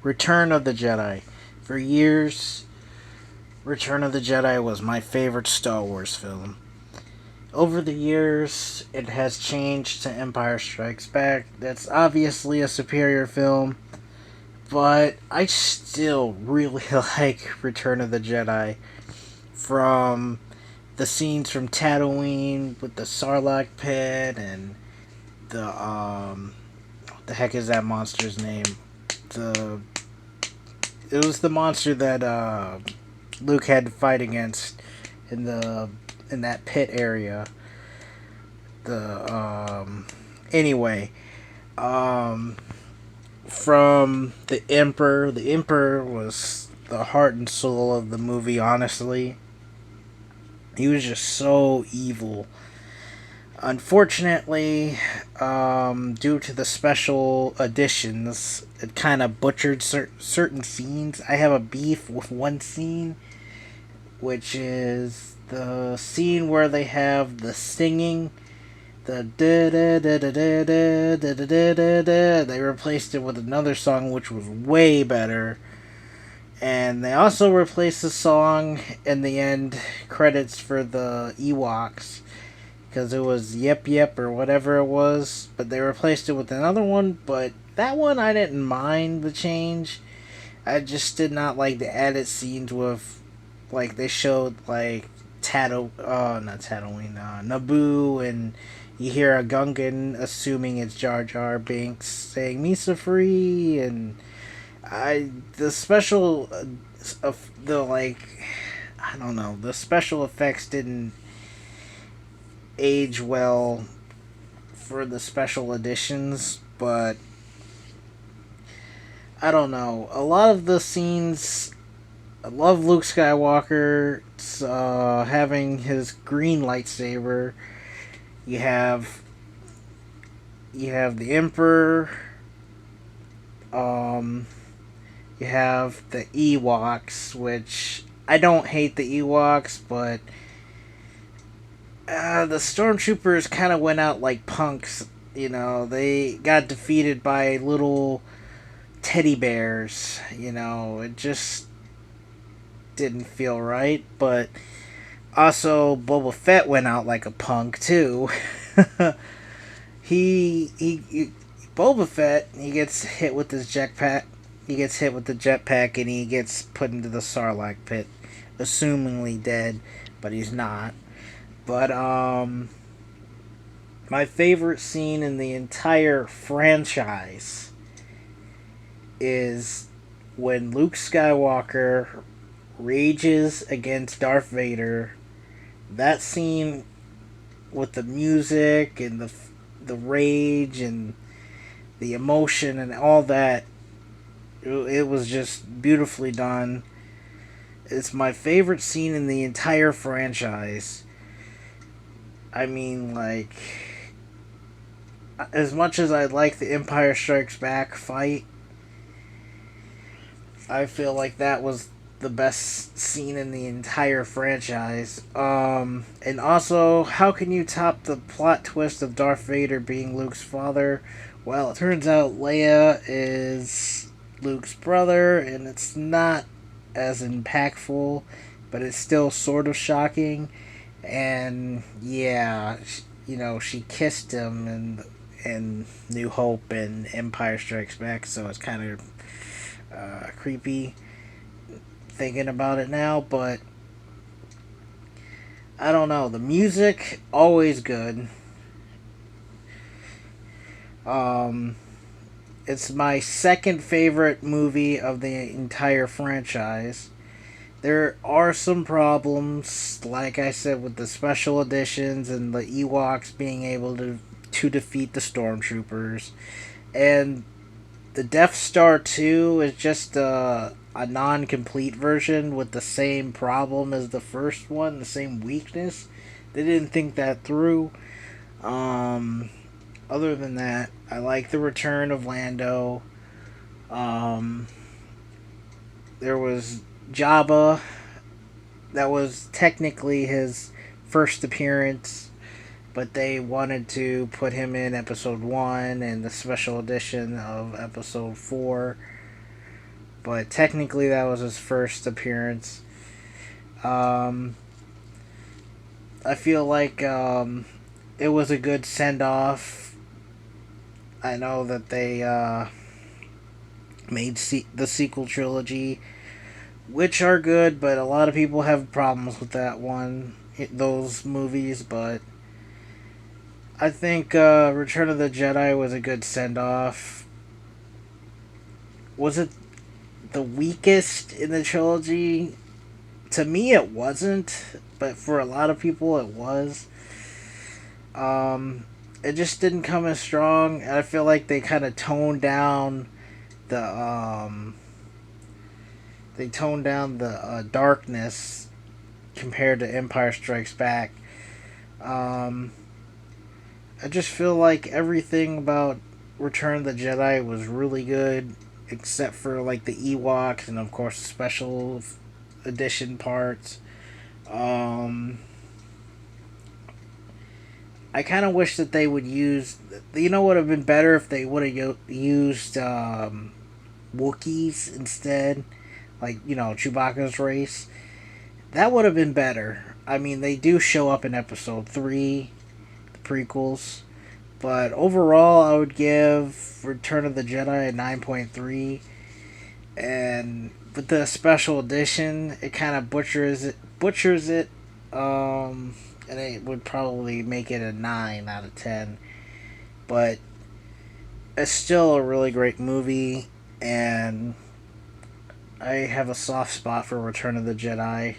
Return of the Jedi. For years, Return of the Jedi was my favorite Star Wars film. Over the years, it has changed to Empire Strikes Back. That's obviously a superior film, but I still really like Return of the Jedi. From the scenes from Tatooine with the Sarlacc pit and what the heck is that monster's name? The it was the monster that Luke had to fight against in the in that pit area. The anyway, um from the Emperor. The Emperor was the heart and soul of the movie, honestly. He was just so evil. Unfortunately, due to the special editions, it kind of butchered certain scenes. I have a beef with one scene, which is the scene where they have the singing, the da da da da da da da da da da. They replaced it with another song which was way better, and they also replaced the song in the end credits for the Ewoks because it was Yep Yep or whatever it was, but they replaced it with another one. But that one I didn't mind the change. I just did not like the added scenes with, like, they showed like not Tatooine, Naboo, and you hear a Gungan assuming it's Jar Jar Binks saying "Misa free," and the special the like I don't know, the special effects didn't age well for the special editions, but I don't know. A lot of the scenes, I love Luke Skywalker having his green lightsaber. You have you have the Emperor. Um, you have the Ewoks, which I don't hate the Ewoks, but the stormtroopers kind of went out like punks. You know, they got defeated by little teddy bears. You know, it just didn't feel right. But also, Boba Fett went out like a punk too. he Boba Fett, he gets hit with his jetpack. He gets hit with the jetpack and he gets put into the Sarlacc pit, assumingly dead, but he's not. But my favorite scene in the entire franchise is when Luke Skywalker rages against Darth Vader. That scene with the music and the rage and the emotion and all that, it was just beautifully done. It's my favorite scene in the entire franchise. I mean, like, as much as I like the Empire Strikes Back fight, I feel like that was the best scene in the entire franchise. And also, how can you top the plot twist of Darth Vader being Luke's father? Well, it turns out Leia is Luke's brother, and it's not as impactful, but it's still sort of shocking. And yeah, you know, she kissed him in New Hope and Empire Strikes Back, so it's kind of creepy thinking about it now, but I don't know. The music always good. Um, it's my second favorite movie of the entire franchise. There are some problems, like I said, with the special editions and the Ewoks being able to defeat the stormtroopers, and the Death Star 2 is just a non-complete version with the same problem as the first one, the same weakness. They didn't think that through. Um, Other than that, I like the return of Lando. Um, there was Jabba. That was technically his first appearance, but they wanted to put him in episode 1 and the special edition of episode 4. but technically that was his first appearance. Um, I feel like it was a good send off. I know that they made the sequel trilogy, which are good, but a lot of people have problems with that one, those movies. But I think Return of the Jedi was a good send off. Was it the weakest in the trilogy? To me, it wasn't, but for a lot of people, it was. It just didn't come as strong. I feel like they kind of toned down the darkness compared to Empire Strikes Back. Um, I just feel like everything about Return of the Jedi was really good, except for like the Ewoks and of course the special edition parts. Um, I kind of wish that they would use. You know, would have been better if they would have used Wookiees instead, like Chewbacca's race. That would have been better. I mean, they do show up in Episode 3, the prequels, but overall, I would give Return of the Jedi a 9.3. And with the special edition, it kind of butchers it, and it would probably make it a 9 out of 10. But it's still a really great movie, and I have a soft spot for Return of the Jedi.